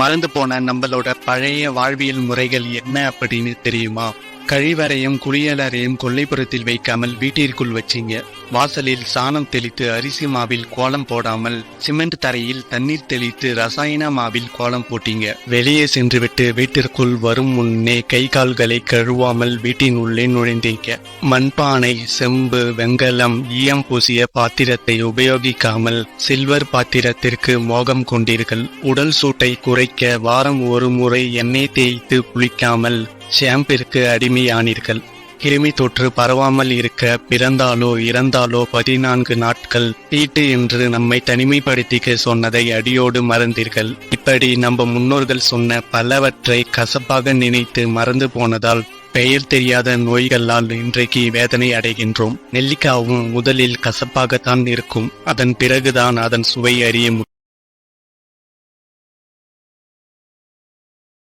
மறந்து போன நம்மளோட பழைய வாழ்வியல் முறைகள் என்ன அப்படின்னு தெரியுமா? கழிவறையும் குளியலறையும் கொல்லைப்புறத்தில் வைக்காமல் வீட்டிற்குள் வச்சிங்க. வாசலில் சாணம் தெளித்து அரிசி மாவில் கோலம் போடாமல் சிமெண்ட் தரையில் தண்ணீர் தெளித்து ரசாயன மாவில் கோலம் போட்டீங்க. வெளியே சென்றுவிட்டு வீட்டிற்குள் வரும் முன்னே கை கால்களை கழுவாமல் வீட்டின் உள்ளே நுழைந்தீங்க. மண்பானை, செம்பு, வெங்கலம், ஈயம் பூசிய பாத்திரத்தை உபயோகிக்காமல் சில்வர் பாத்திரத்திற்கு மோகம் கொண்டீர்கள். உடல் சூட்டை குறைக்க வாரம் ஒரு முறை எண்ணெய் தேய்த்து குளிக்காமல் ஷாம்பிற்கு அடிமையானீர்கள். கிருமி தொற்று பரவாமல் இருக்க பிறந்தாலோ இறந்தாலோ 14 நாட்கள் தீட்டு என்று நம்மை தனிமைப்படுத்திக்க சொன்னதை அடியோடு மறந்தீர்கள். இப்படி நம்ம முன்னோர்கள் சொன்ன பலவற்றை கசப்பாக நினைத்து மறந்து போனதால் பெயர் தெரியாத நோய்களால் இன்றைக்கு வேதனை அடைகின்றோம். நெல்லிக்காவும் முதலில் கசப்பாகத்தான் இருக்கும், அதன் பிறகுதான் அதன் சுவை அறிய முடியும்.